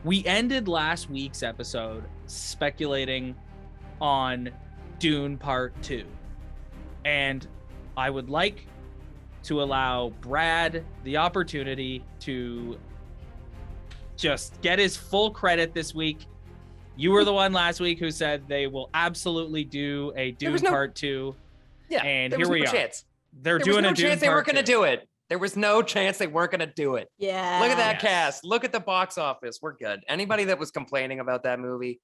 We ended last week's episode speculating on Dune Part 2. And I would like to allow Brad the opportunity to just get his full credit this week. You were the one last week who said they will absolutely do a Dune Part 2. Yeah, and here we are. Chance. They're doing no a Dune chance they weren't Part going to 2. do it. There was no chance they weren't going to do it. Yeah. Look at that cast. Look at the box office. We're good. Anybody that was complaining about that movie,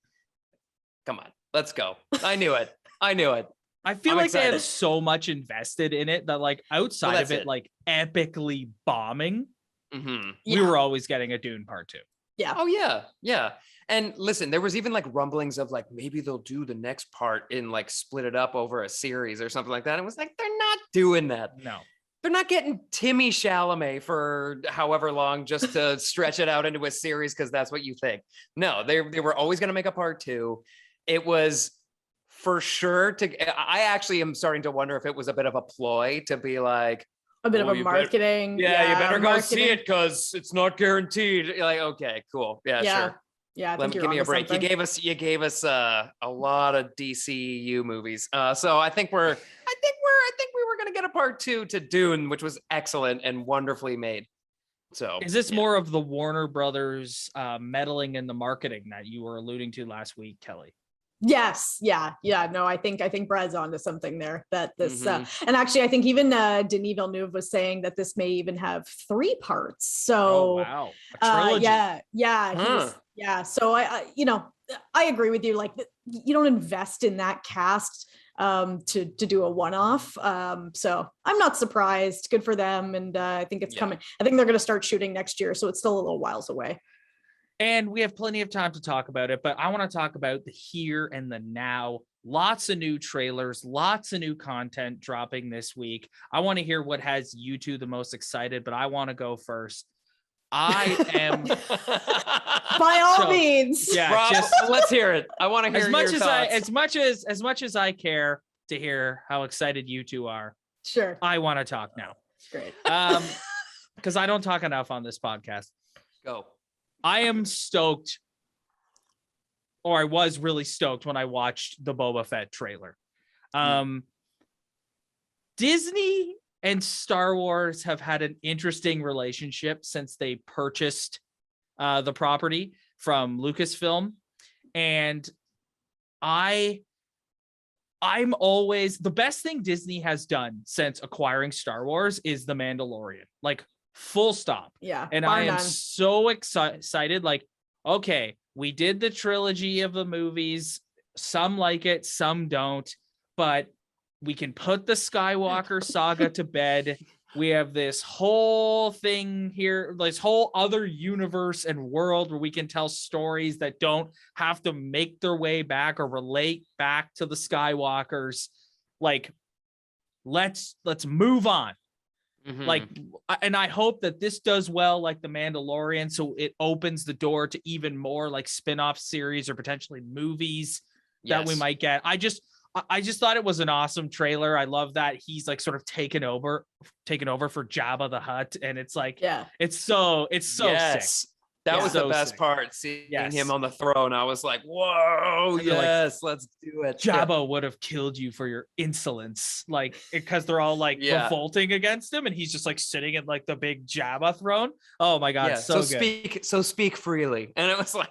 come on, let's go. I knew it. I feel like excited. they had so much invested in it that, like, outside of it, like, epically bombing, we were always getting a Dune Part 2. Yeah. Oh, yeah. Yeah. And listen, there was even like rumblings of like, maybe they'll do the next part in like split it up over a series or something like that. It was like, they're not doing that. No. They're not getting Timmy Chalamet for however long just to stretch it out into a series because that's what you think. No, they were always going to make a part 2. It was for sure I actually am starting to wonder if it was a bit of a ploy to be like a bit of a marketing. You better go see it because it's not guaranteed. You're like, okay, cool. Yeah, sure. Yeah, give me a break. You gave us a lot of DCU movies. So I think we were going to get a part 2 to Dune, which was excellent and wonderfully made. So is this more of the Warner Brothers meddling in the marketing that you were alluding to last week, Kelly? Yes. Yeah. No, I think Brad's onto something there, that this, and actually I think even Denis Villeneuve was saying that this may even have 3 parts. So, wow. A trilogy. So I agree with you. Like, you don't invest in that cast to do a one-off. So I'm not surprised. Good for them. And I think it's coming. I think they're going to start shooting next year. So it's still a little whiles away. And we have plenty of time to talk about it, but I want to talk about the here and the now. Lots of new trailers, lots of new content dropping this week. I want to hear what has you two the most excited, but I want to go first. I am by all means. Yeah, Rob, let's hear it. I want to hear your thoughts. As much as I care to hear how excited you two are. Sure. I want to talk now. Great. Because I don't talk enough on this podcast. Go. I am stoked, or I was really stoked when I watched the Boba Fett trailer. Disney and Star Wars have had an interesting relationship since they purchased the property from Lucasfilm. And I'm always, the best thing Disney has done since acquiring Star Wars is The Mandalorian. Like, full stop. Yeah. And I am so excited. Like, okay, we did the trilogy of the movies. Some like it, some don't, but we can put the Skywalker saga to bed. We have this whole thing here, this whole other universe and world where we can tell stories that don't have to make their way back or relate back to the Skywalkers. Like, let's move on. Like, and I hope that this does well, like The Mandalorian, so it opens the door to even more like spin-off series or potentially movies that we might get. I just thought it was an awesome trailer. I love that he's like sort of taken over for Jabba the Hutt, and it's like, it's so sick. That was the best part, seeing him on the throne. I was like, whoa, yes, let's do it. Jabba would have killed you for your insolence, like, because they're all like revolting against him, and he's just like sitting in like the big Jabba throne. Oh my God, so good. Speak freely. And it was like,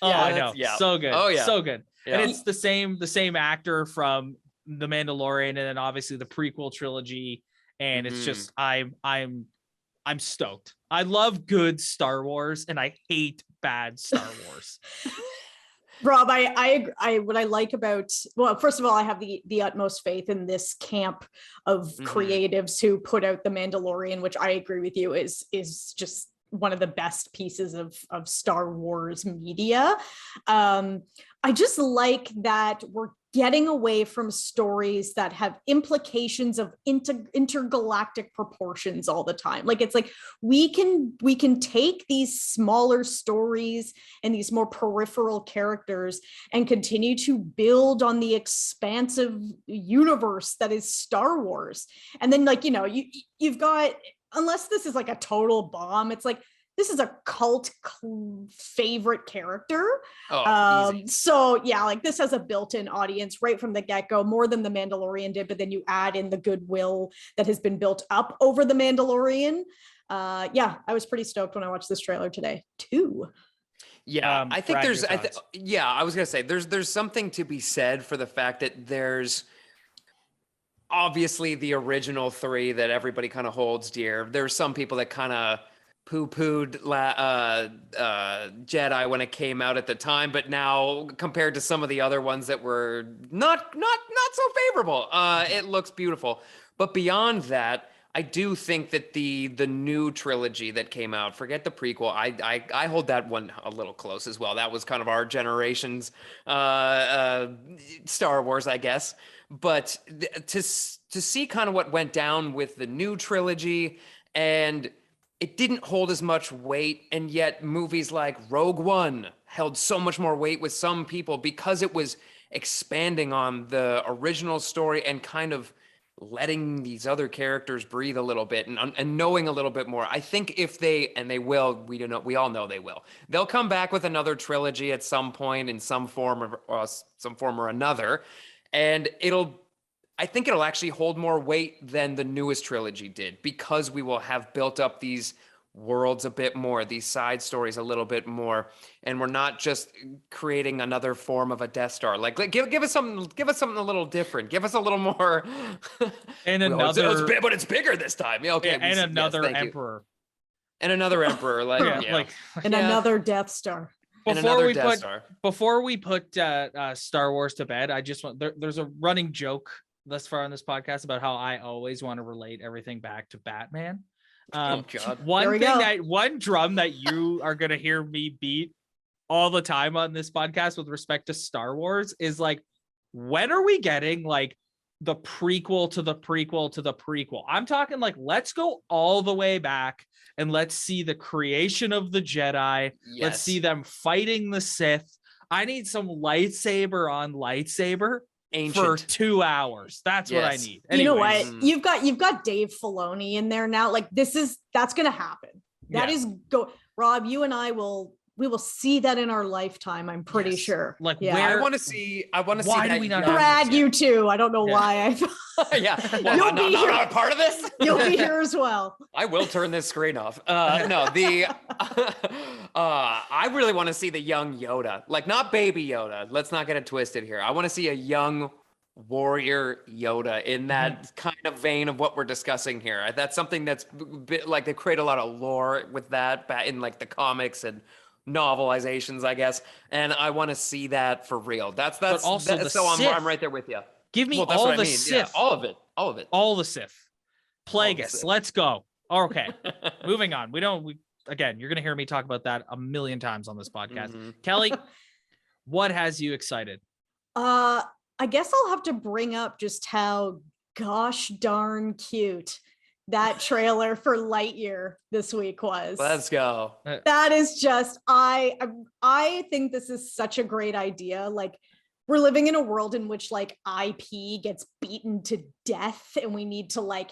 I know. So good. Oh yeah. So good. Yeah. And it's the same actor from The Mandalorian, and then obviously the prequel trilogy. And it's just, I'm stoked. I love good Star Wars and I hate bad Star Wars. Rob, I what I like about, well, first of all, I have the utmost faith in this camp of creatives who put out The Mandalorian, which I agree with you is just one of the best pieces of Star Wars media. I just like that we're getting away from stories that have implications of intergalactic proportions all the time. Like, it's like we can take these smaller stories and these more peripheral characters and continue to build on the expansive universe that is Star Wars. And then, like, you've got, unless this is like a total bomb, it's like, this is a cult favorite character. Easy. So yeah, like this has a built-in audience right from the get-go, more than the Mandalorian did, but then you add in the goodwill that has been built up over the Mandalorian. Yeah, I was pretty stoked when I watched this trailer today too. Yeah, I think Brad, there's, your thoughts? yeah, I was gonna say there's something to be said for the fact that there's obviously the original three that everybody kind of holds dear. There's some people that kind of poo-pooed Jedi when it came out at the time, but now compared to some of the other ones that were not so favorable, it looks beautiful. But beyond that, I do think that the new trilogy that came out, forget the prequel, I hold that one a little close as well. That was kind of our generation's Star Wars, I guess. But to see kind of what went down with the new trilogy, and it didn't hold as much weight, and yet movies like Rogue One held so much more weight with some people because it was expanding on the original story and kind of letting these other characters breathe a little bit and knowing a little bit more. I think if they, and they will, we all know they will. They'll come back with another trilogy at some point in some form or another, and I think it'll actually hold more weight than the newest trilogy did, because we will have built up these worlds a bit more, these side stories a little bit more, and we're not just creating another form of a Death Star. Like give us something a little different. Give us a little more. And Well, another, but it's bigger this time. Yeah, okay. and another thank you. emperor. And another emperor. Like, Yeah, like And another Death Star. and before another we Death put Star. before we put Star Wars to bed, I just want there's a running joke thus far on this podcast about how I always want to relate everything back to Batman. Oh God. One drum that you are gonna hear me beat all the time on this podcast with respect to Star Wars is like, when are we getting like the prequel to the prequel to the prequel? I'm talking like, let's go all the way back and let's see the creation of the Jedi. Yes. Let's see them fighting the Sith. I need some lightsaber on lightsaber for 2 hours. That's what I Yes. need. You know what? Anyways, You've got Dave Filoni in there now. Like that's gonna happen. That Yeah. is Rob, you and I we will see that in our lifetime, I'm pretty Yes. sure. Like, yeah. where- I want to see. Why do we not have Brad, you too. I don't know Yeah. why Yeah. You'll be here. Not a part of this. you'll be here as well. I will turn this screen off. No, I really want to see the young Yoda, like not baby Yoda. Let's not get it twisted here. I want to see a young warrior Yoda in that kind of vein of what we're discussing here. That's something that's like they create a lot of lore with that in like the comics and novelizations, I guess. And I want to see that for real. That's also the so Sith. I'm right there with you. Give me That's all what I the mean. Sith. Yeah, all of it. All the Sith. Plagueis. Sith. Let's go. Okay. Moving on. Again, you're gonna hear me talk about that a million times on this podcast. Mhm. Kelly, what has you excited? I guess I'll have to bring up just how gosh darn cute that trailer for Lightyear this week was. Let's go. That is just I think this is such a great idea. Like, we're living in a world in which like IP gets beaten to death, and we need to like,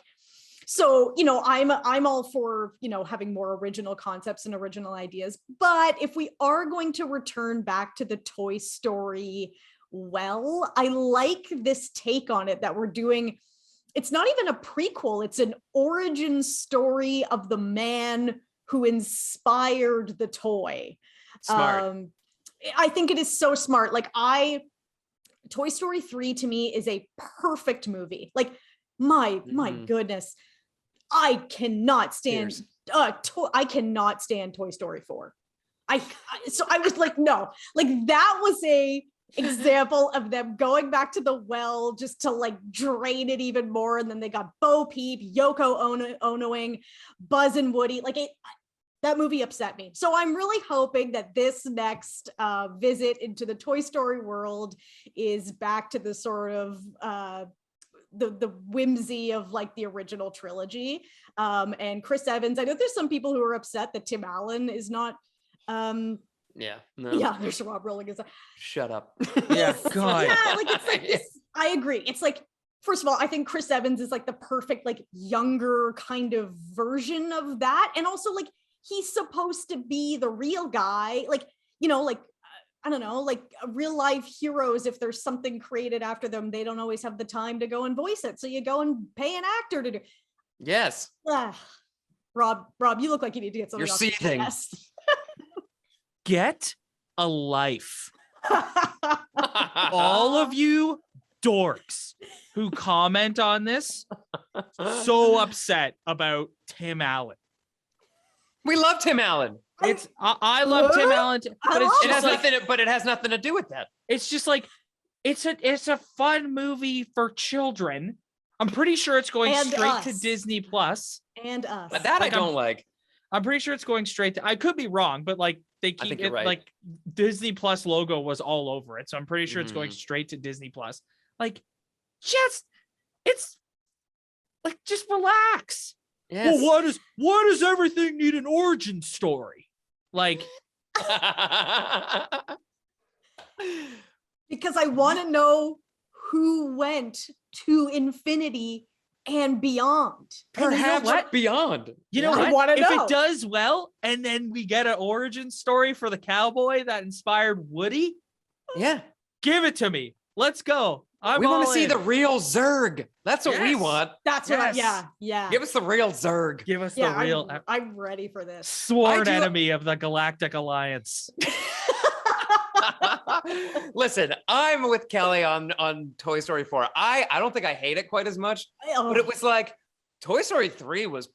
so I'm all for having more original concepts and original ideas, but if we are going to return back to the Toy Story, well, I like this take on it that we're doing. It's not even a prequel, it's an origin story of the man who inspired the toy. Smart. I think it is so smart. Like, Toy Story 3 to me is a perfect movie. Like, my goodness, I cannot stand I cannot stand Toy Story 4. So I was like, no, like that was a example of them going back to the well just to like drain it even more. And then they got Bo Peep, Yoko Onoing, Buzz and Woody. Like, that movie upset me. So I'm really hoping that this next visit into the Toy Story world is back to the sort of the whimsy of like the original trilogy. And Chris Evans, I know there's some people who are upset that Tim Allen is not Yeah. No. yeah, there's Rob rolling his eyes. Shut up. Yeah, God. Yeah, like it's like this, I agree. It's like, first of all, I think Chris Evans is like the perfect like younger kind of version of that. And also like he's supposed to be the real guy. Like, you know, like, I don't know, like real life heroes, if there's something created after them, they don't always have the time to go and voice it. So you go and pay an actor to do. Yes. Rob, you look like you need to get something You're off your seething. chest. Get a life. All of you dorks who comment on this, so upset about Tim Allen. We love Tim Allen. I love Tim Allen, but it's It has just like, nothing. But it has nothing to do with that. it's just like it's a fun movie for children. I'm pretty sure it's going And straight us. to Disney Plus. And us. But that Like, I don't like. I'm pretty sure it's going straight to. I could be wrong, but like they I keep think it you're right. like Disney Plus logo was all over it, so I'm pretty sure it's going Mhm. straight to Disney Plus. Like, it's like just relax. Yes. Well, why does everything need an origin story? Like, Because I want to know who went to infinity and beyond. And you know Perhaps what? beyond. you know I what? wanna If know. it does well, and then we get an origin story for the cowboy that inspired Woody, Yeah. give it to me. Let's go. We want to all see in. the real Zurg. That's what we Yes. want. That's what Yes. yeah. Give us the real Zurg. Give us Yeah, the real I'm ready for this. sworn I do- enemy of the Galactic Alliance. Listen, I'm with Kelly on Toy Story 4. I don't think I hate it quite as much, but it was like Toy Story 3 was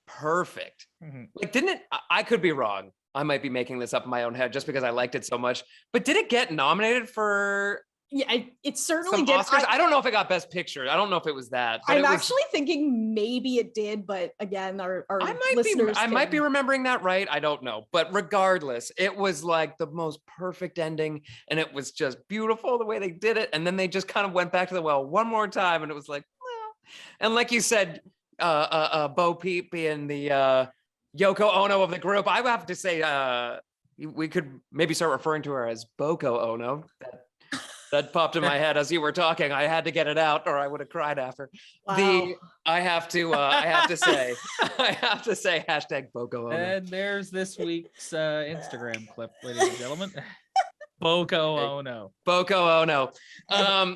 perfect. Mhm. Like, didn't it? I could be wrong. I might be making this up in my own head just because I liked it so much. But did it get nominated for Yeah, it certainly some did. Oscars? I don't know if it got Best Picture. I don't know if it was that. But I'm it was, actually thinking maybe it did, but again, our I might be remembering that right. I don't know. But regardless, it was like the most perfect ending, and it was just beautiful the way they did it. And then they just kind of went back to the well one more time, and it was like, well. And like you said, Bo Peep being the Yoko Ono of the group, I would have to say we could maybe start referring to her as Boko Ono. That popped in my head as you were talking. I had to get it out, or I would have cried after. Wow. I have to say hashtag Boko Ono. And there's this week's Instagram clip, ladies and gentlemen. Boko Ono. Boko Ono.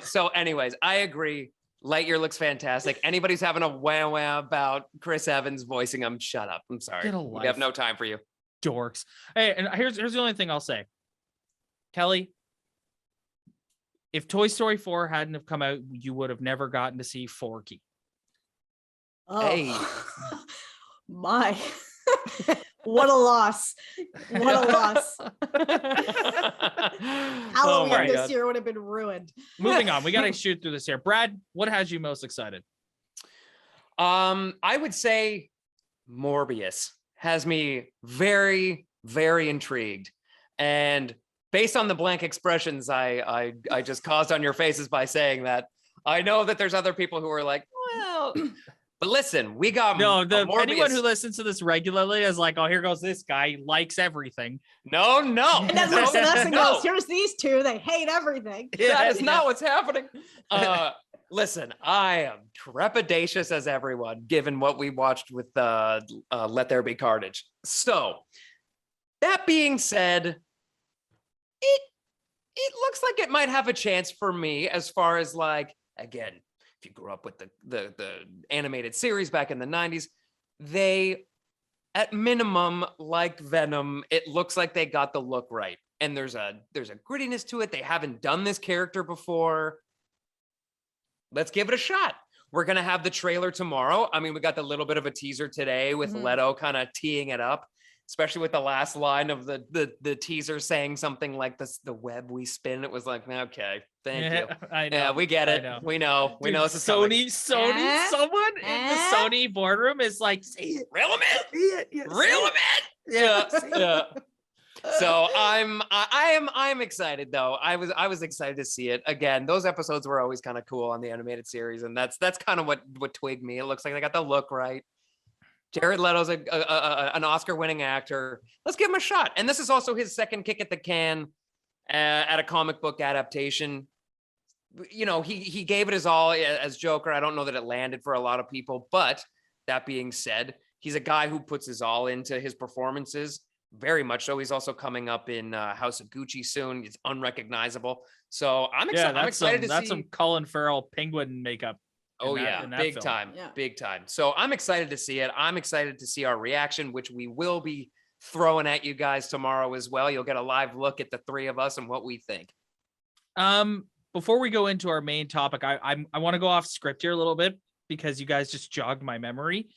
So anyways, I agree. Lightyear looks fantastic. Anybody who's having a wah about Chris Evans voicing him, shut up. I'm sorry. Get a We have life. no time for you. Dorks. Hey, and here's the only thing I'll say. Kelly, if Toy Story 4 hadn't have come out, you would have never gotten to see Forky. Oh. Hey. My. What a loss. What a loss. Oh my Halloween this God. year would have been ruined. Moving on. We got to shoot through this here. Brad, what has you most excited? I would say Morbius has me very, very intrigued. And based on the blank expressions I just caused on your faces by saying that, I know that there's other people who are like, well, but listen, we got No, Morbius. anyone who listens to this regularly is like, oh, here goes this guy. He likes everything. No. And then no, looks at us and no. goes, here's these two. They hate everything. That is not what's happening. Listen, I am trepidatious as everyone, given what we watched with Let There Be Carnage. So, that being said, it looks like it might have a chance for me as far as like, again, if you grew up with the animated series back in the 90s, they, at minimum, like Venom, it looks like they got the look right. And there's a grittiness to it. They haven't done this character before. Let's give it a shot. We're going to have the trailer tomorrow. I mean, we got the little bit of a teaser today with Mhm. Leto kind of teeing it up, especially with the last line of the teaser saying something like this, the web we spin. It was like, okay, thank you. I know. Yeah, we get I it. know. We know. We Dude, know. It's coming. Sony, Eh? someone in the Eh? Sony boardroom is like, see it, Reel 'em in. see it, yeah, see Reel 'em it. in. Yeah. Yeah. So I'm excited though. I was excited to see it again. Those episodes were always kind of cool on the animated series, and that's kind of what twigged me. It looks like they got the look right. Jared Leto's an Oscar-winning actor. Let's give him a shot. And this is also his second kick at the can at a comic book adaptation. You know, he gave it his all as Joker. I don't know that it landed for a lot of people, but that being said, He's a guy who puts his all into his performances, very much so. He's also coming up in House of Gucci soon. He's unrecognizable. So I'm excited. I'm excited to see. That's some Colin Farrell penguin makeup. Oh in yeah, that big film. time, Yeah. big time. So I'm excited to see it. I'm excited to see our reaction, which we will be throwing at you guys tomorrow as well. You'll get a live look at the three of us and what we think. Before we go into our main topic, I want to go off script here a little bit because you guys just jogged my memory.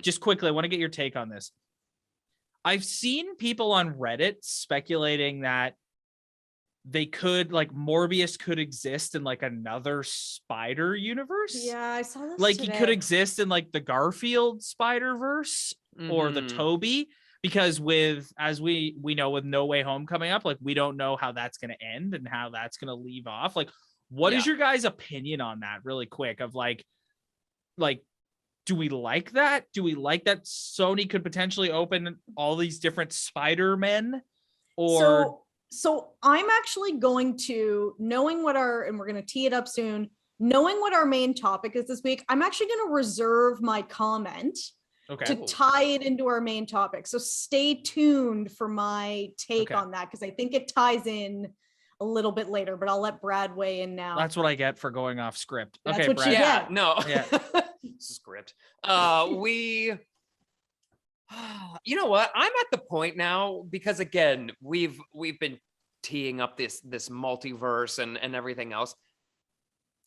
Just quickly, I want to get your take on this. I've seen people on Reddit speculating that they could, like, Morbius could exist in like another spider universe. Yeah, I saw this. Like today. he could exist in like the Garfield Spider-Verse or the Toby, because with, as we know, with No Way Home coming up, like we don't know how that's going to end and how that's going to leave off. Like, what is your guys' opinion on that really quick of like, do we like that? Do we like that Sony could potentially open all these different Spider-Men? Or so I'm actually going to, knowing what and we're going to tee it up soon, knowing what our main topic is this week, I'm actually going to reserve my comment to tie it into our main topic. So stay tuned for my take on that, because I think it ties in a little bit later, but I'll let Brad weigh in now. That's what I get for going off script. That's okay, what Brad. you Yeah, get. no. Yeah. Script. You know what? I'm at the point now, because again, we've been teeing up this multiverse and everything else.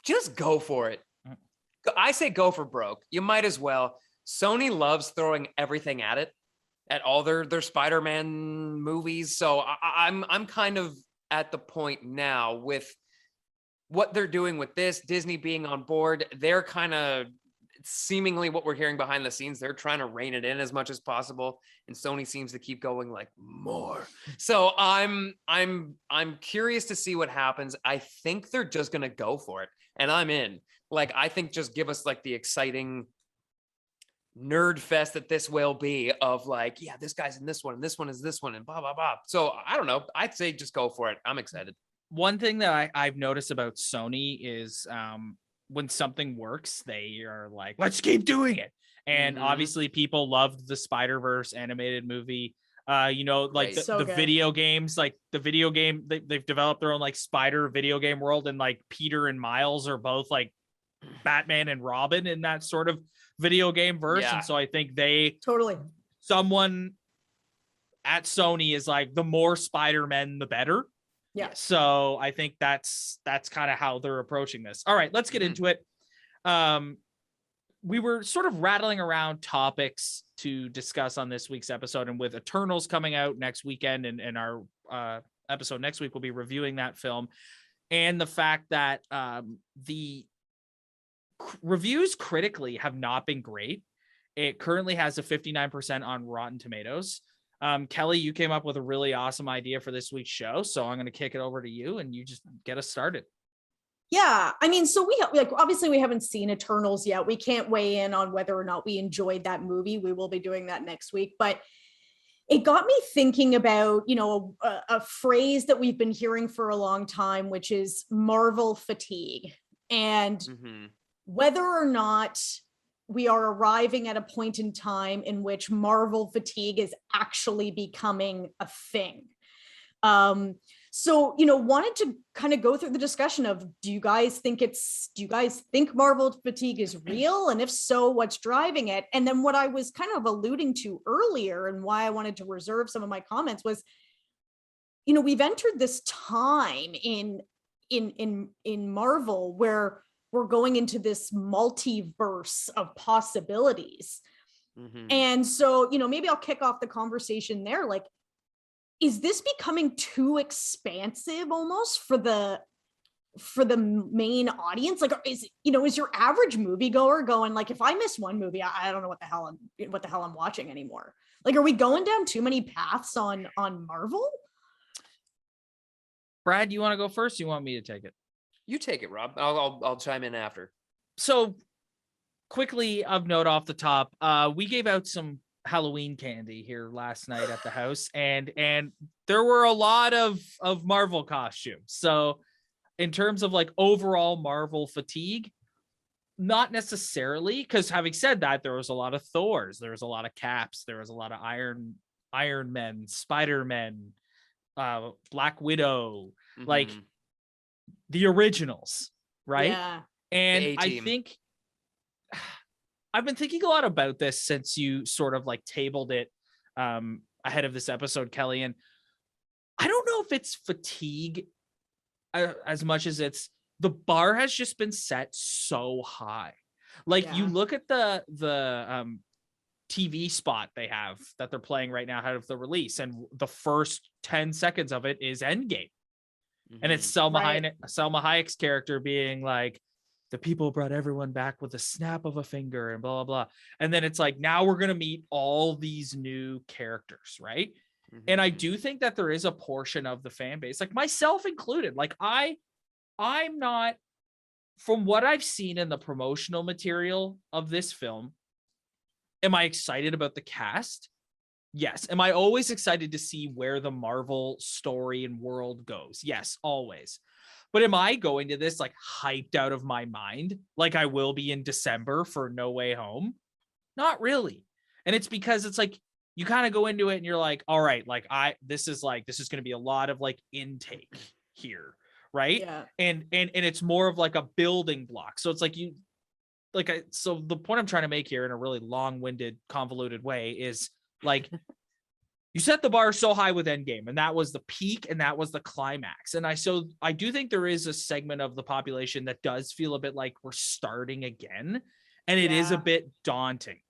Just go for it. I say go for broke. You might as well. Sony loves throwing everything at it, at all their Spider-Man movies. So I'm kind of at the point now with what they're doing with this, Disney being on board. They're kind of, seemingly what we're hearing behind the scenes, they're trying to rein it in as much as possible, and Sony seems to keep going like more. So I'm curious to see what happens. I think they're just gonna go for it, and I'm in. Like, I think just give us like the exciting nerd fest that this will be, of like, yeah, this guy's in this one, and this one is this one, and blah blah blah. So I don't know. I'd say just go for it. I'm excited. One thing that I've noticed about Sony is when something works, they are like, let's keep doing it. And obviously people loved the Spider-Verse animated movie. Like the video games, like the video game, they've developed their own like Spider video game world, and like Peter and Miles are both like Batman and Robin in that sort of video game verse. And so I think someone at Sony is like, the more Spider-Men, the better. Yeah. So I think that's kind of how they're approaching this. All right, let's get into it. We were sort of rattling around topics to discuss on this week's episode, and with Eternals coming out next weekend, and our episode next week, we'll be reviewing that film, and the fact that the reviews critically have not been great. It currently has a 59% on Rotten Tomatoes. Kelly, you came up with a really awesome idea for this week's show, so I'm going to kick it over to you, and you just get us started. Yeah, I mean, so we obviously we haven't seen Eternals yet. We can't weigh in on whether or not we enjoyed that movie. We will be doing that next week, but it got me thinking about, a phrase that we've been hearing for a long time, which is Marvel fatigue, and whether or not we are arriving at a point in time in which Marvel fatigue is actually becoming a thing. So, wanted to kind of go through the discussion of, do you guys think Marvel fatigue is real? And if so, what's driving it? And then what I was kind of alluding to earlier, and why I wanted to reserve some of my comments, was, we've entered this time in Marvel where we're going into this multiverse of possibilities. And so, maybe I'll kick off the conversation there. Like, is this becoming too expansive almost for the main audience? Like, is your average moviegoer going like, if I miss one movie, I don't know what the hell I'm watching anymore? Like, are we going down too many paths on Marvel? Brad, you want to go first? You want me to take it? You take it, Rob. I'll chime in after. So quickly, of note off the top, we gave out some Halloween candy here last night at the house, and there were a lot of Marvel costumes. So in terms of like overall Marvel fatigue, not necessarily, because having said that, there was a lot of Thors, there was a lot of Caps, there was a lot of Iron Men, Spider-Man, Black Widow, like Mhm. the originals, right? Yeah. And The I A-team. think I've been thinking a lot about this since you sort of like tabled it ahead of this episode, Kelly. And I don't know if it's fatigue as much as it's the bar has just been set so high. Like you Yeah. look at the TV spot they have that they're playing right now out of the release, and the first 10 seconds of it is Endgame. And it's Mhm. Selma Hayek's character being like, the people brought everyone back with a snap of a finger and blah, blah, blah. And then it's like, now we're going to meet all these new characters, right? And I Mhm. do think that there is a portion of the fan base, like myself included, like I'm not, from what I've seen in the promotional material of this film, am I excited about the cast? Yes. Am I always excited to see where the Marvel story and world goes? Yes, always. But am I going to this like hyped out of my mind like I will be in December for No Way Home? Not really. And it's because it's like you kind of go into it and you're like, all right, like this is going to be a lot of like intake here, right? Yeah. And it's more of like a building block. So it's like so the point I'm trying to make here in a really long-winded, convoluted way is like you set the bar so high with Endgame, and that was the peak and that was the climax. And I do think there is a segment of the population that does feel a bit like we're starting again. And it is a Yeah. bit daunting.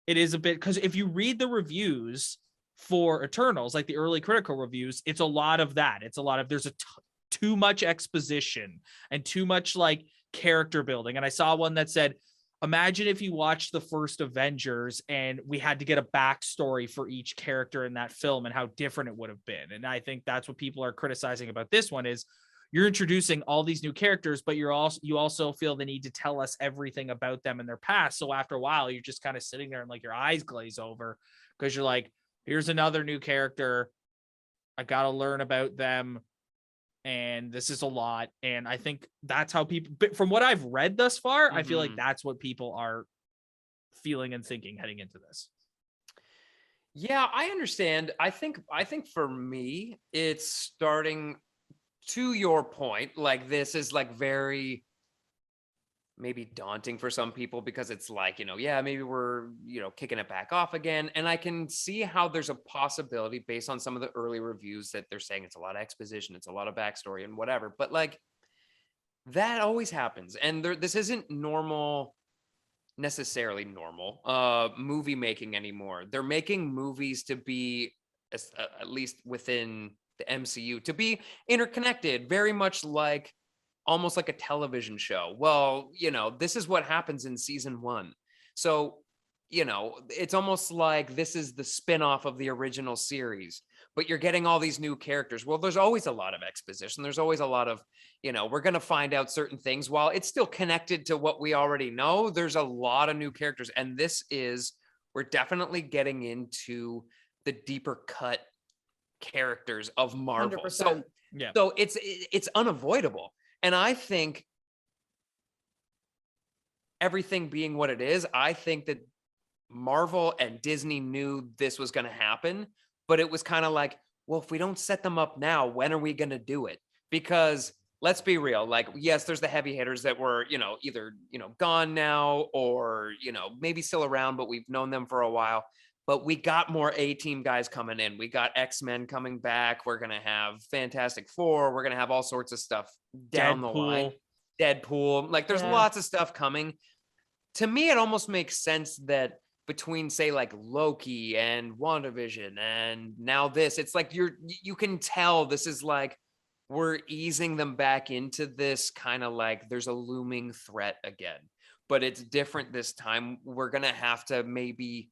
It is a bit, because if you read the reviews for Eternals, like the early critical reviews, it's a lot of that. It's a lot of, there's too much exposition and too much like character building. And I saw one that said, imagine if you watched the first Avengers and we had to get a backstory for each character in that film and how different it would have been. And I think that's what people are criticizing about this one is you're introducing all these new characters, but you also feel the need to tell us everything about them and their past. So after a while, you're just kind of sitting there and like your eyes glaze over because you're like, here's another new character. I got to learn about them. And this is a lot. And I think that's how people, from what I've read thus far, I feel like Mhm. that's what people are feeling and thinking heading into this. Yeah, I understand. I think for me, it's starting to your point. Like this is like very maybe daunting for some people because it's like, yeah, maybe we're, kicking it back off again. And I can see how there's a possibility based on some of the early reviews that they're saying it's a lot of exposition, it's a lot of backstory and whatever. But like that always happens. And this isn't necessarily normal movie making anymore. They're making movies to be at least within the MCU to be interconnected, very much like almost like a television show. Well, this is what happens in season 1. So, it's almost like this is the spin-off of the original series, but you're getting all these new characters. Well, there's always a lot of exposition. There's always a lot of, we're going to find out certain things while it's still connected to what we already know. There's a lot of new characters. And we're definitely getting into the deeper cut characters of Marvel. 100%. So it's unavoidable. And I think everything being what it is, I think that Marvel and Disney knew this was going to happen, but it was kind of like, well, if we don't set them up now, when are we going to do it? Because let's be real, like, yes, there's the heavy hitters that were, either, gone now or, maybe still around, but we've known them for a while. But we got more A-team guys coming in. We got X-Men coming back. We're going to have Fantastic Four. We're going to have all sorts of stuff down the line. Deadpool. Like there's lots of stuff coming. To me, it almost makes sense that between say like Loki and WandaVision and now this, it's like you can tell this is like we're easing them back into this kind of like there's a looming threat again. But it's different this time. We're going to have to maybe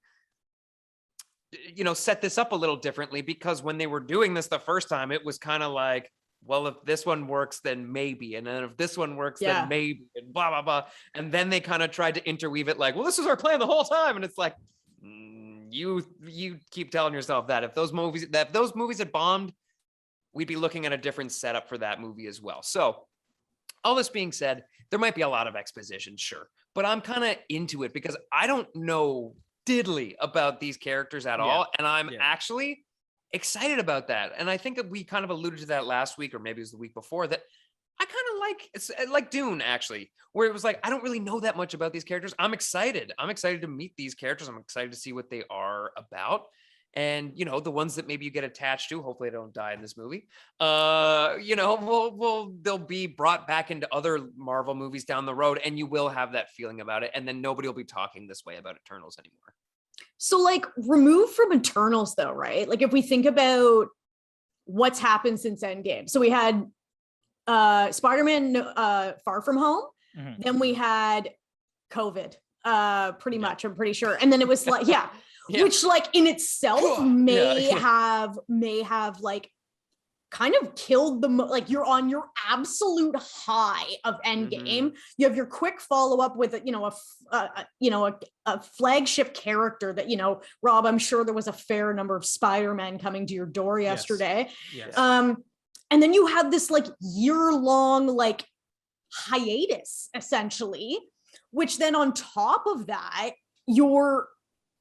set this up a little differently because when they were doing this the first time, it was kind of like, well, if this one works, then maybe. And then if this one works, then maybe, and blah, blah, blah. And then they kind of tried to interweave it like, well, this was our plan the whole time. And it's like, you keep telling yourself that if those movies had bombed, we'd be looking at a different setup for that movie as well. So all this being said, there might be a lot of exposition, sure, but I'm kind of into it because I don't know diddly about these characters at all. And I'm actually excited about that. And I think that we kind of alluded to that last week, or maybe it was the week before, that I kind of like, it's like Dune actually, where it was like, I don't really know that much about these characters. I'm excited. I'm excited to meet these characters. I'm excited to see what they are about. And, you know, the ones that maybe you get attached to, hopefully they don't die in this movie, you know, they'll be brought back into other Marvel movies down the road, and you will have that feeling about it. And then nobody will be talking this way about Eternals anymore. So like removed from Eternals though, right? Like if we think about what's happened since Endgame. So we had Spider-Man Far From Home. Mhm. Then we had COVID, pretty much, I'm pretty sure. And then it was like, yeah. Which like in itself may have like kind of killed like you're on your absolute high of Endgame. You have your quick follow-up with a flagship character that, you know, Rob, I'm sure there was a fair number of Spider-Man coming to your door yesterday. Yes. And then you have this like year-long like hiatus essentially, which then on top of that, you're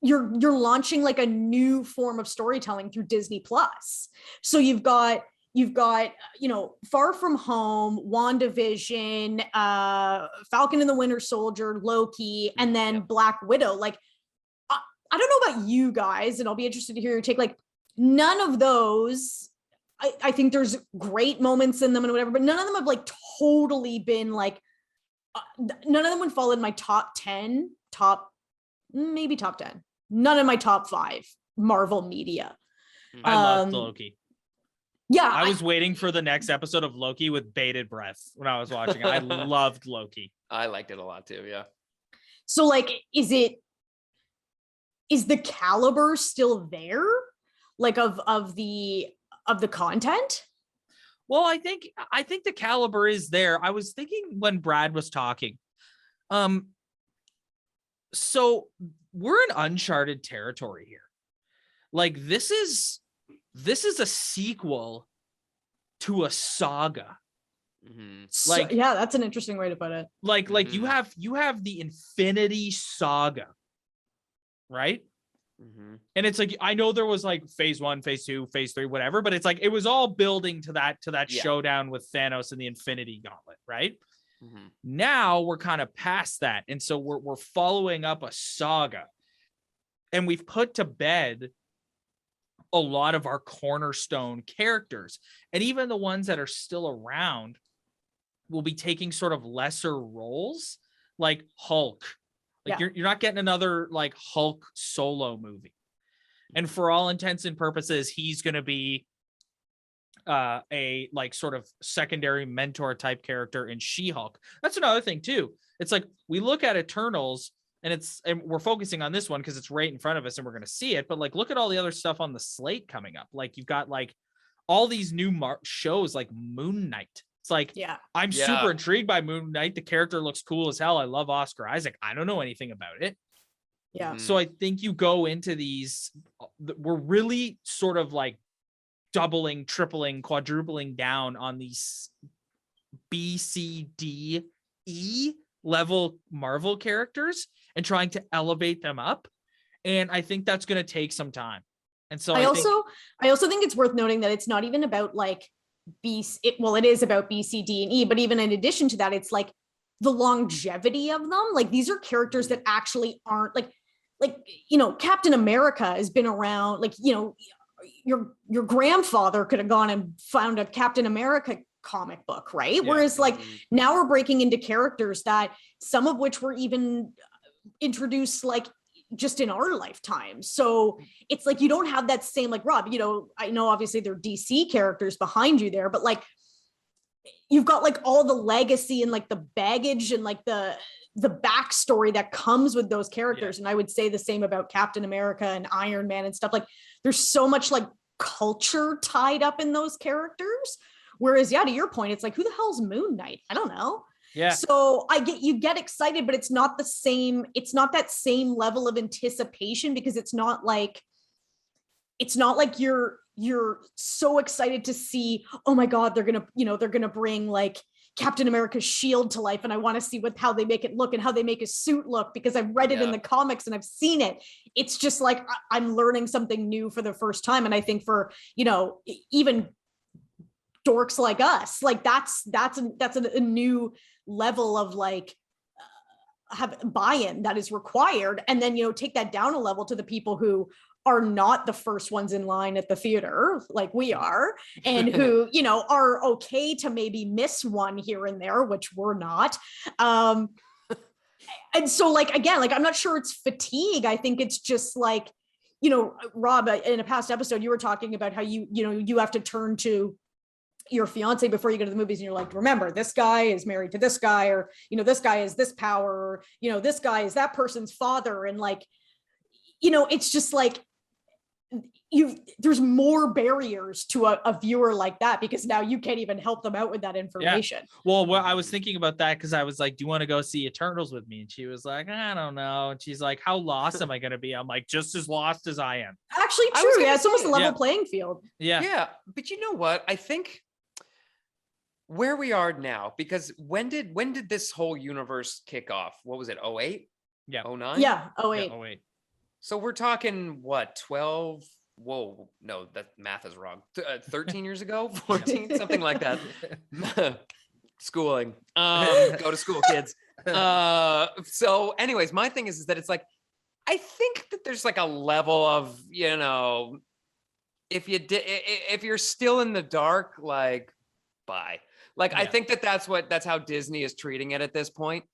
launching like a new form of storytelling through Disney Plus. So you've got, you know, Far From Home, WandaVision, Falcon and the Winter Soldier, Loki, and then Black Widow. Like, I don't know about you guys, and I'll be interested to hear your take. Like, none of those, I think there's great moments in them and whatever, but none of them have like totally been like, none of them would fall in my top 10, maybe top 10. None of my top 5 Marvel media. I loved Loki. Yeah. I was waiting for the next episode of Loki with bated breath when I was watching it. I loved Loki. I liked it a lot too, yeah. So like, is the caliber still there? Like of the content? Well, I think the caliber is there. I was thinking when Brad was talking. So we're in uncharted territory here. Like this is a sequel to a saga. Like, yeah, that's an interesting way to put it. Like you have the Infinity Saga, right? And it's like, I know there was like phase 1, phase 2, phase 3, whatever, but it's like it was all building to that showdown with Thanos and the Infinity Gauntlet, right? Now we're kind of past that, and so we're following up a saga, and we've put to bed a lot of our cornerstone characters, and even the ones that are still around will be taking sort of lesser roles, like Hulk. Like you're not getting another like Hulk solo movie, and for all intents and purposes, he's going to be a like sort of secondary mentor type character in She-Hulk. That's another thing too. It's like we look at Eternals, and we're focusing on this one because it's right in front of us and we're going to see it. But like, look at all the other stuff on the slate coming up. Like you've got like all these new shows like Moon Knight. It's like, I'm super intrigued by Moon Knight. The character looks cool as hell. I love Oscar Isaac. I don't know anything about it. Yeah. So I think you go into these, we're really sort of like doubling, tripling, quadrupling down on these B, C, D, E level Marvel characters and trying to elevate them up. And I think that's going to take some time. And so I also think it's worth noting that it's not even about like it is about B, C, D, and E, but even in addition to that, it's like the longevity of them. Like these are characters that actually aren't like, you know, Captain America has been around, like, you know, your grandfather could have gone and found a Captain America comic book, right? Whereas like now we're breaking into characters that some of which were even introduced like just in our lifetime. So it's like you don't have that same, like, Rob, you know, I know obviously they're DC characters behind you there, but like you've got like all the legacy and like the baggage and like the backstory that comes with those characters. And I would say the same about Captain America and Iron Man and stuff. Like there's so much like culture tied up in those characters. Whereas, to your point, it's like, who the hell's Moon Knight? I don't know. Yeah. So you get excited, but it's not the same. It's not that same level of anticipation because it's not like you're so excited to see, oh my God, they're going to bring like, Captain America's shield to life, and I want to see how they make it look and how they make his suit look, because I've read it in the comics and I've seen it. It's just like I'm learning something new for the first time. And I think for, even dorks like us, like that's a new level of like have buy-in that is required. And then, take that down a level to the people who are not the first ones in line at the theater like we are, and who, are okay to maybe miss one here and there, which we're not. And so like, again, like, I'm not sure it's fatigue. I think it's just like, Rob, in a past episode, you were talking about how you have to turn to your fiance before you go to the movies, and you're like, remember, this guy is married to this guy, or, this guy is this power, or, this guy is that person's father. And like, it's just like, there's more barriers to a viewer like that, because now you can't even help them out with that information. Well, I was thinking about that because I was like, do you want to go see Eternals with me? And she was like, I don't know. And she's like, how lost am I going to be? I'm like, just as lost as I am. Actually, true. Yeah, it's almost a level playing field. Yeah. But you know what? I think where we are now, because when did this whole universe kick off? What was it? 08? Yeah. 09? Yeah, 08. Yeah, 08. So we're talking what, 12? Whoa, no, that math is wrong. 13 years ago, 14, something like that. Schooling. Go to school, kids. So anyways, my thing is that it's like, I think that there's like a level of, if you're still in the dark, like, bye. Like, I think that's how Disney is treating it at this point.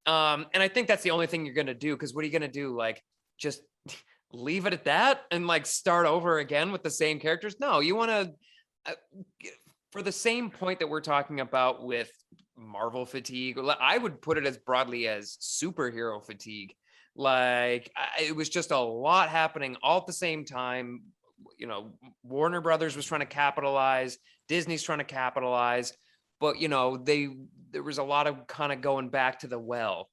And I think that's the only thing you're going to do. Cause what are you going to do? Like, just leave it at that and like start over again with the same characters? No, you want to, for the same point that we're talking about with Marvel fatigue, I would put it as broadly as superhero fatigue. Like, it was just a lot happening all at the same time. Warner Brothers was trying to capitalize, Disney's trying to capitalize, but there was a lot of kind of going back to the well.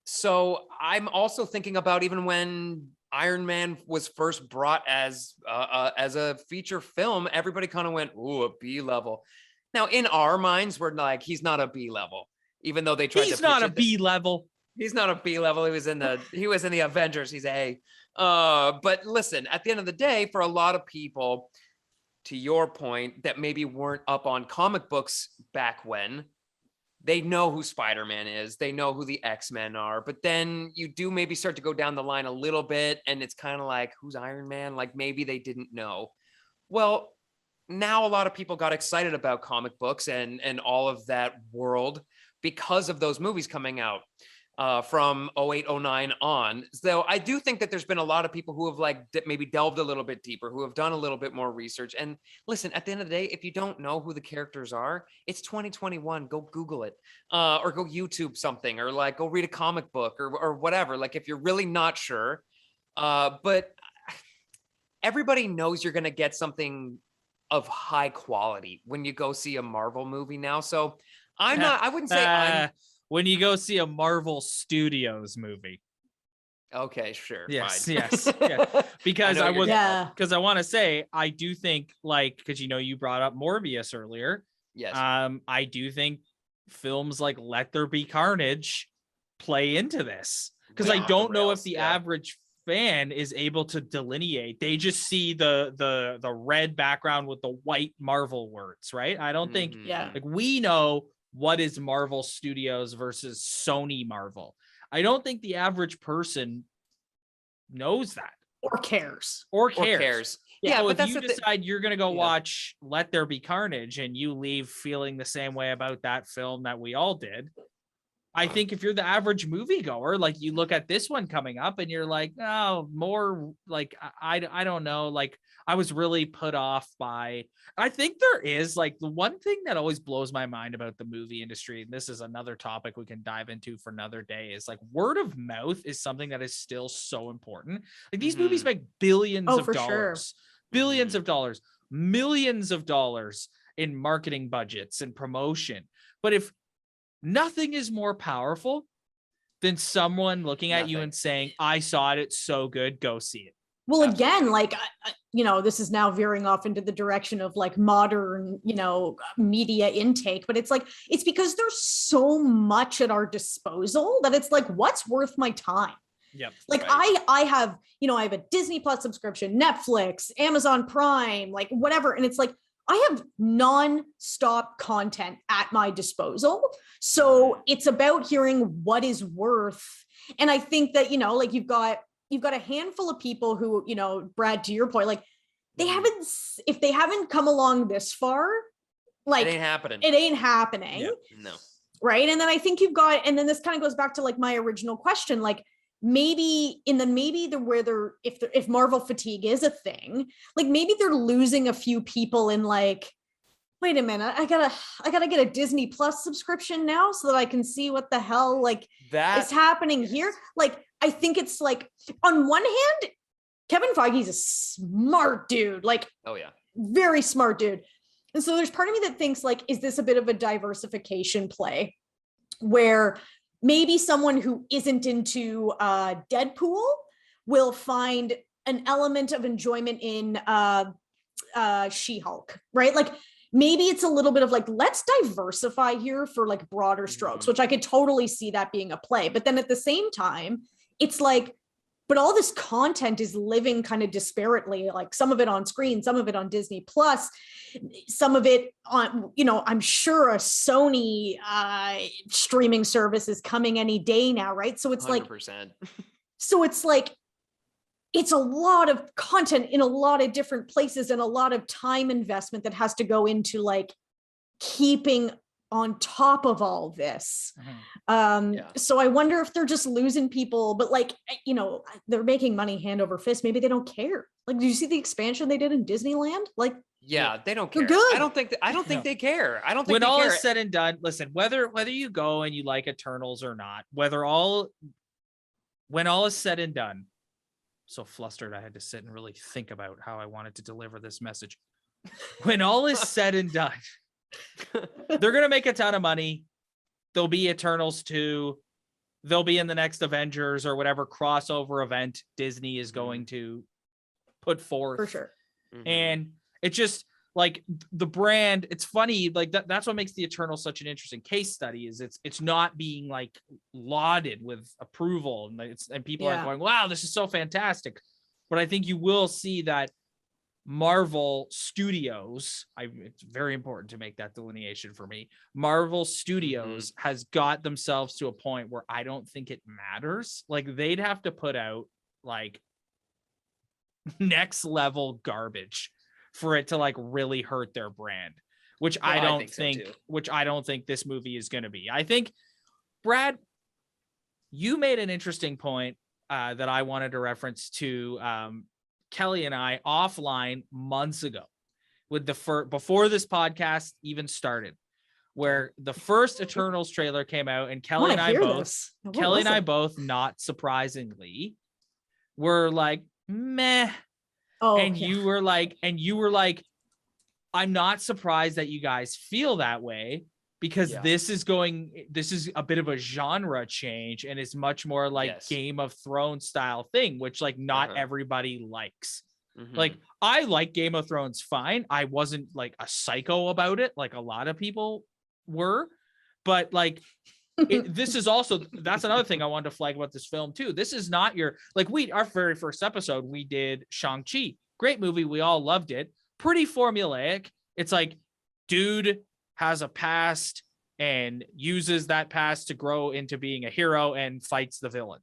So I'm also thinking about even when Iron Man was first brought as a feature film, everybody kind of went, ooh, a B level. Now in our minds, we're like, he's not a B level, even though they tried to. He's not a B level. He's not a B level. He was in the Avengers. He's A. But listen, at the end of the day, for a lot of people, to your point, that maybe weren't up on comic books back when, they know who Spider-Man is. They know who the X-Men are. But then you do maybe start to go down the line a little bit, and it's kind of like, who's Iron Man? Like, maybe they didn't know. Well, now a lot of people got excited about comic books and all of that world because of those movies coming out from 08, 09 on. So I do think that there's been a lot of people who have like maybe delved a little bit deeper, who have done a little bit more research. And listen, at the end of the day, if you don't know who the characters are, it's 2021. Go Google it, or go YouTube something, or like go read a comic book or whatever. Like, if you're really not sure, but everybody knows you're going to get something of high quality when you go see a Marvel movie now. So I wouldn't say when you go see a Marvel Studios movie. Okay, sure. Yes, fine. yes. Yeah. Because I want to say, I do think, like, because you brought up Morbius earlier. Yes. I do think films like Let There Be Carnage play into this, because I don't know if the average fan is able to delineate. They just see the red background with the white Marvel words, right? I don't think like we know what is Marvel Studios versus Sony Marvel. I don't think the average person knows that or cares. Yeah, so if you decide you're going to go watch Let There Be Carnage and you leave feeling the same way about that film that we all did, I think if you're the average moviegoer, like, you look at this one coming up and you're like, oh, more like, I don't know. Like, I was really put off by, I think there is like the one thing that always blows my mind about the movie industry. And this is another topic we can dive into for another day, is like word of mouth is something that is still so important. Like, these movies make billions of dollars, billions of dollars, millions of dollars in marketing budgets and promotion. But if nothing is more powerful than someone looking at you and saying, I saw it, it's so good, go see it. Well, Absolutely. again, like, this is now veering off into the direction of like modern, media intake, but it's like, it's because there's so much at our disposal that it's like, what's worth my time? Yep. Like Right. I have, I have a Disney Plus subscription, Netflix, Amazon Prime, like whatever. And it's like, I have non-stop content at my disposal. So it's about hearing what is worth. And I think that, like you've got a handful of people who, Brad, to your point, like if they haven't come along this far, like It ain't happening. it ain't happening. Yeah. No. Right. And then I think and then this kind of goes back to like my original question, like, if Marvel fatigue is a thing, like maybe they're losing a few people in like, wait a minute, I gotta get a Disney Plus subscription now so that I can see what the hell like is happening here. Like, I think it's like, on one hand, Kevin Feige's a smart dude, like, Oh yeah, very smart dude. And so there's part of me that thinks like, is this a bit of a diversification play where maybe someone who isn't into Deadpool will find an element of enjoyment in She-Hulk, right? Like maybe it's a little bit of like, let's diversify here for like broader strokes, which I could totally see that being a play. But then at the same time, it's like, but all this content is living kind of disparately, like some of it on screen, some of it on Disney Plus, some of it on, I'm sure a Sony streaming service is coming any day now, right? So it's 100%. like, it's a lot of content in a lot of different places and a lot of time investment that has to go into like keeping on top of all this. So I wonder if they're just losing people, but like, they're making money hand over fist. Maybe they don't care. Like, did you see the expansion they did in Disneyland? Like, yeah, they don't care. They're good. I don't think they care. I don't think When they all care. is said and done, listen, whether you go and you like Eternals or not, when all is said and done, so flustered I had to sit and really think about how I wanted to deliver this message. When all is said and done, they're gonna make a ton of money. There'll be Eternals 2. They'll be in the next Avengers or whatever crossover event Disney is going to put forth. for sure. And it's just like the brand, it's funny, like that's what makes the Eternals such an interesting case study, is it's not being like lauded with approval, and people are going, wow, this is so fantastic. But I think you will see that Marvel Studios, it's very important to make that delineation for me. Marvel Studios has got themselves to a point where I don't think it matters. Like they'd have to put out like next level garbage for it to like really hurt their brand, which I don't think this movie is going to be. I think, Brad, you made an interesting point that I wanted to reference to Kelly and I offline months ago with before this podcast even started, where the first Eternals trailer came out, and Kelly and I both, not surprisingly, were like, meh. You were like, I'm not surprised that you guys feel that way, because this is a bit of a genre change, and it's much more like Game of Thrones style thing, which like not everybody likes. Like I like Game of Thrones fine. I wasn't like a psycho about it like a lot of people were, but like this is also, that's another thing I wanted to flag about this film too. This is not our very first episode, we did Shang-Chi. Great movie. We all loved it. Pretty formulaic. It's like, dude has a past and uses that past to grow into being a hero and fights the villain.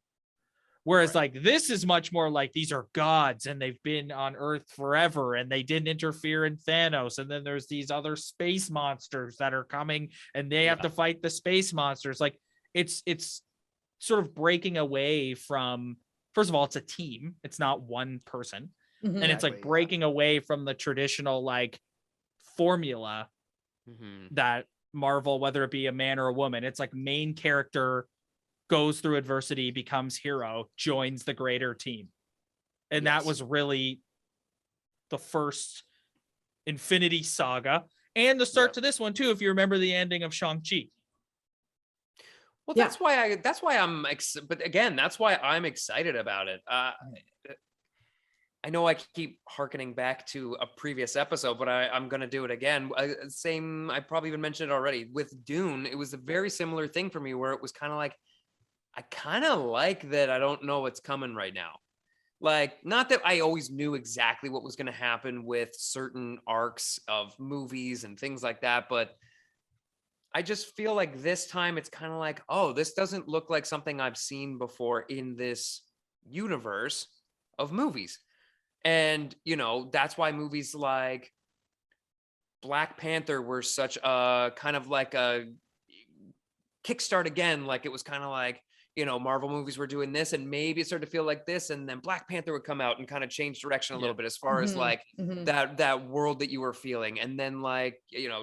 Whereas like this is much more like these are gods and they've been on Earth forever and they didn't interfere in Thanos. And then there's these other space monsters that are coming and they have to fight the space monsters. Like it's sort of breaking away from, first of all, it's a team. It's not one person. And it's like breaking away from the traditional like formula that Marvel, whether it be a man or a woman, it's like main character goes through adversity, becomes hero, joins the greater team. And that was really the first Infinity Saga and the start to this one too, if you remember the ending of Shang-Chi. Well, that's why I'm excited about it. I know I keep harkening back to a previous episode, but I'm going to do it again. I probably even mentioned it already with Dune. It was a very similar thing for me where it was kind of like, I kind of like that I don't know what's coming right now. Like, not that I always knew exactly what was going to happen with certain arcs of movies and things like that, but I just feel like this time it's kind of like, oh, this doesn't look like something I've seen before in this universe of movies. And, that's why movies like Black Panther were such a kind of like a kickstart again. Like it was kind of like, Marvel movies were doing this and maybe it started to feel like this. And then Black Panther would come out and kind of change direction a little bit as far as like that world that you were feeling. And then like,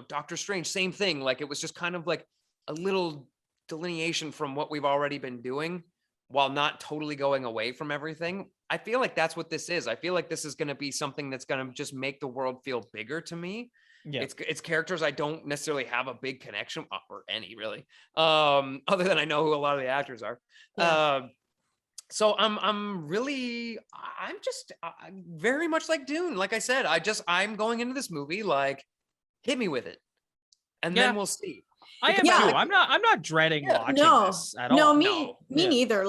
Doctor Strange, same thing. Like it was just kind of like a little delineation from what we've already been doing while not totally going away from everything. I feel like that's what this is. I feel like this is going to be something that's going to just make the world feel bigger to me. Yeah. It's characters I don't necessarily have a big connection or any really, other than I know who a lot of the actors are. Yeah. So I'm just very much like Dune. Like I said, I'm going into this movie like, hit me with it, and then we'll see. I am too. I'm not dreading watching this at all. No, me neither.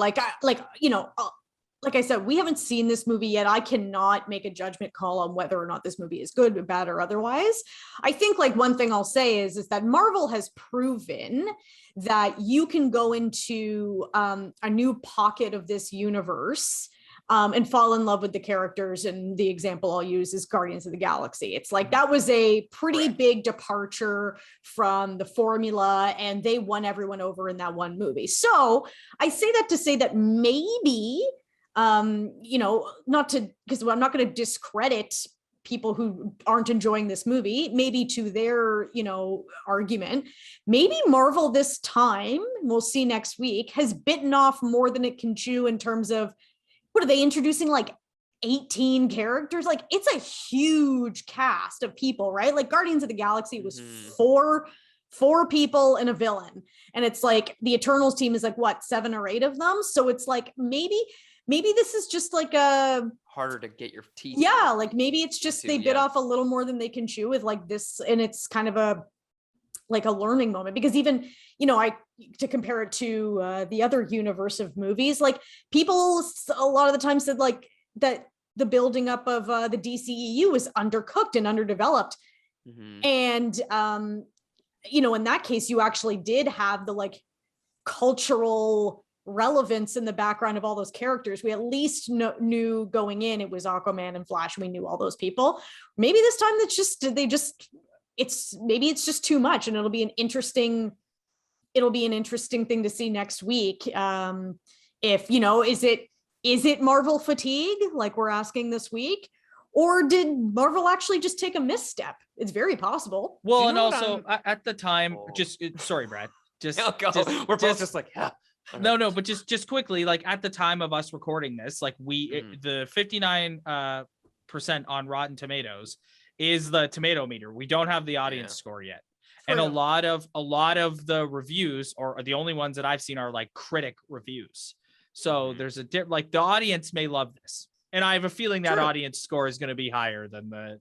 Like I said, we haven't seen this movie yet. I cannot make a judgment call on whether or not this movie is good, bad, or otherwise. I think like one thing I'll say is that Marvel has proven that you can go into a new pocket of this universe and fall in love with the characters. And the example I'll use is Guardians of the Galaxy. It's like that was a pretty big departure from the formula, and they won everyone over in that one movie. So I say that to say that maybe, not to, because I'm not going to discredit people who aren't enjoying this movie, maybe to their, argument, maybe Marvel this time, we'll see next week, has bitten off more than it can chew in terms of, what are they introducing, like 18 characters? Like it's a huge cast of people, right? Like Guardians of the Galaxy was four people and a villain. And it's like the Eternals team is like, what, 7 or 8 of them? So it's like, maybe this is just like a harder to get your teeth. Yeah, like maybe it's just they bit off a little more than they can chew with like this, and it's kind of a learning moment, because even to compare it to the other universe of movies, like people a lot of the time said like that the building up of the DCEU is undercooked and underdeveloped, and in that case you actually did have the like cultural relevance in the background of all those characters. We at least knew going in it was Aquaman and Flash. We knew all those people. Maybe this time it's just too much, and it'll be an interesting thing to see next week. If is it Marvel fatigue like we're asking this week, or did Marvel actually just take a misstep? It's very possible. Well, and also at the time, sorry, Brad. We're both just like, yeah. No, but just quickly, like at the time of us recording this, like the 59% on Rotten Tomatoes is the tomato meter. We don't have the audience score yet. True. And a lot of the reviews, or the only ones that I've seen, are like critic reviews. So there's the audience may love this. And I have a feeling that audience score is going to be higher than the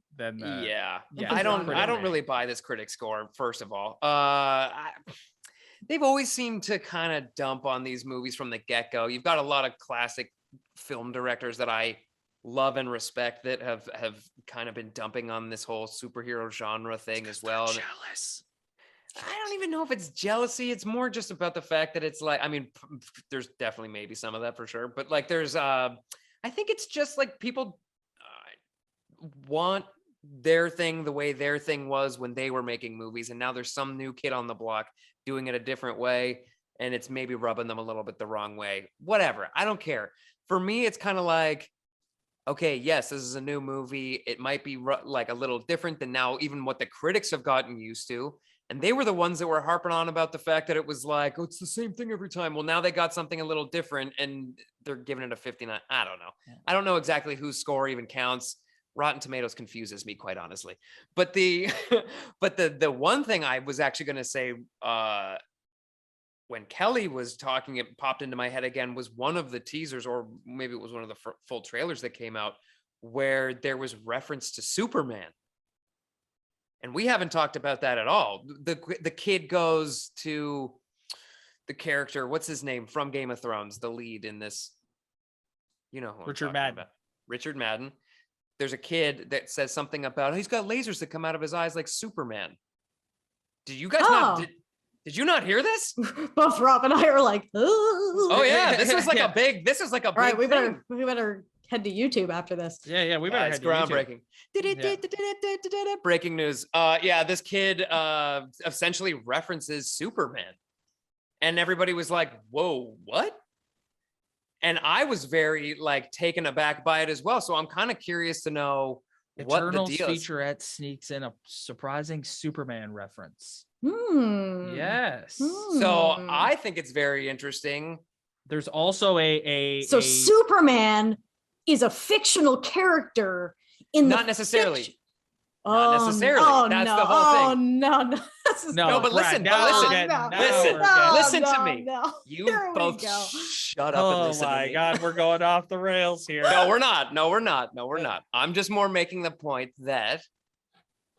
I don't really buy this critic score, first of all. They've always seemed to kind of dump on these movies from the get-go. You've got a lot of classic film directors that I love and respect that have kind of been dumping on this whole superhero genre thing as well. Jealous. I don't even know if it's jealousy. It's more just about the fact that it's like, I mean, there's definitely maybe some of that for sure, but like there's I think it's just like people want their thing the way their thing was when they were making movies, and now there's some new kid on the block doing it a different way, and it's maybe rubbing them a little bit the wrong way. Whatever, I don't care. For me, it's kind of like, okay, yes, this is a new movie. It might be like a little different than now even what the critics have gotten used to, and they were the ones that were harping on about the fact that it was like, oh, it's the same thing every time. Well, now they got something a little different and they're giving it a 59. I don't know. I don't know exactly whose score even counts. Rotten Tomatoes confuses me, quite honestly. But the one thing I was actually going to say when Kelly was talking, it popped into my head again, was one of the teasers, or maybe it was one of the full trailers that came out, where there was reference to Superman. And we haven't talked about that at all. The kid goes to the character, what's his name from Game of Thrones, the lead in this, you know who I'm Richard talking Madden. about. Richard Madden. There's a kid that says something about he's got lasers that come out of his eyes like Superman. Did you guys not did you not hear this? Both Rob and I are like, Oh yeah, this is like a big all right, we better head to YouTube after this. Yeah, we better it's head to YouTube. groundbreaking. Breaking news. Yeah, this kid essentially references Superman. And everybody was like, whoa, what? And I was very like taken aback by it as well. So I'm kind of curious to know what the Eternals deal is. featurette sneaks in a surprising Superman reference. Yes. So I think it's very interesting. There's also So Superman is a fictional character in Not necessarily. fiction- Not necessarily. That's no. the whole thing. Oh no. No, but Brad, listen, now listen, we're getting- now listen, we're getting- listen to me. No. You Here we both go. shut up and Oh listen to my me. God, we're going off the rails here. No, we're not. No, we're not. No, we're not. I'm just more making the point that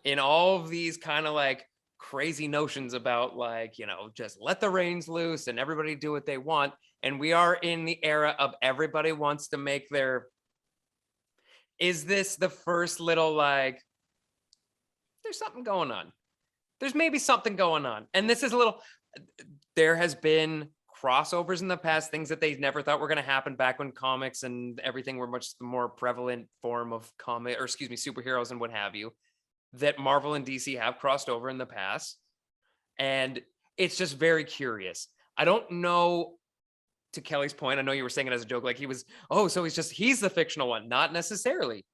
in all of these kind of like crazy notions about like, you know, just let the reins loose and everybody do what they want. And we are in the era of everybody wants to make their. Is this the first little like, there's something going on? There's maybe something going on. And this is a little, there has been crossovers in the past, things that they never thought were going to happen back when comics and everything were much more prevalent form of superheroes and what have you, that Marvel and DC have crossed over in the past. And it's just very curious. I don't know, to Kelly's point, I know you were saying it as a joke, like he's the fictional one. Not necessarily.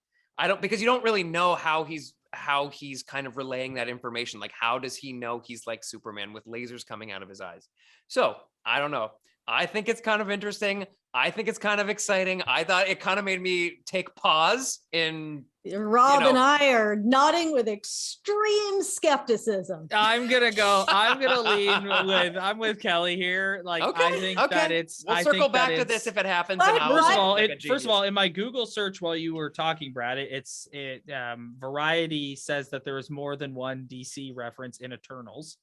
Because you don't really know how he's kind of relaying that information. Like, how does he know he's like Superman with lasers coming out of his eyes? So I don't know. I think it's kind of interesting. I think it's kind of exciting. I thought it kind of made me take pause in. Rob and I are nodding with extreme skepticism. I'm gonna lean with. I'm with Kelly here. Like, I think that it's. We'll circle back to this if it happens. First of all, in my Google search while you were talking, Brad, Variety says that there is more than one DC reference in Eternals,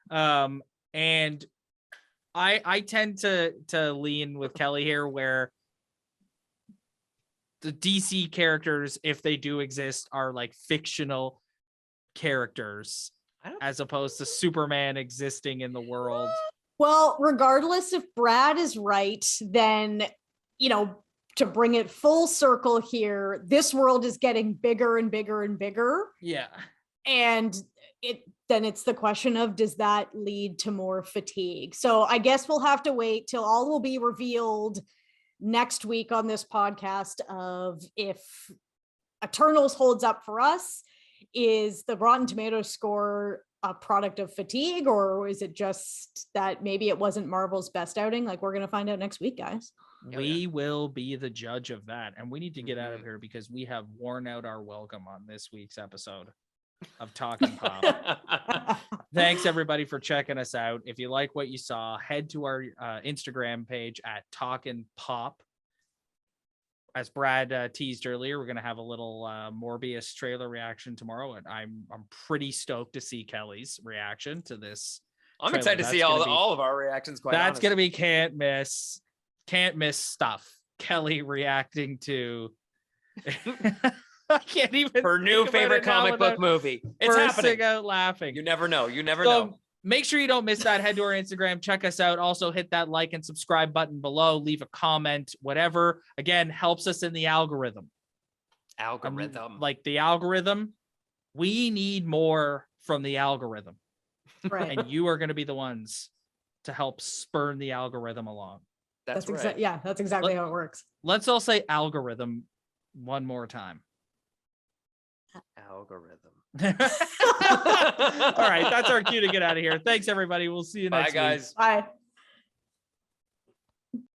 and I tend to lean with Kelly here, where the DC characters, if they do exist, are like fictional characters as opposed to Superman existing in the world. Well, regardless if Brad is right, then, you know, to bring it full circle here, this world is getting bigger and bigger and bigger. Yeah. And it's the question of, does that lead to more fatigue? So I guess we'll have to wait till all will be revealed next week on this podcast of if Eternals holds up for us. Is the Rotten Tomatoes score a product of fatigue, or is it just that maybe it wasn't Marvel's best outing? Like, we're going to find out next week, guys. We will be the judge of that. And we need to get out of here because we have worn out our welcome on this week's episode of Talking Pop. Thanks everybody for checking us out. If you like what you saw, head to our Instagram page at Talking Pop. As Brad teased earlier, we're going to have a little Morbius trailer reaction tomorrow, and I'm pretty stoked to see Kelly's reaction to this. I'm trailer. excited to see all of our reactions. That's going to be can't miss stuff. Kelly reacting to I can't even her new favorite comic book movie. It's happening. Out laughing. You never know. You never know. Make sure you don't miss that. Head to our Instagram, check us out. Also hit that like and subscribe button below. Leave a comment, whatever. Again, helps us in the algorithm. Like the algorithm, we need more from the algorithm. Right. And you are going to be the ones to help spurn the algorithm along. That's right. That's exactly how it works. Let's all say algorithm one more time. Algorithm. All right, that's our cue to get out of here. Thanks everybody. We'll see you next week. Bye guys. Bye.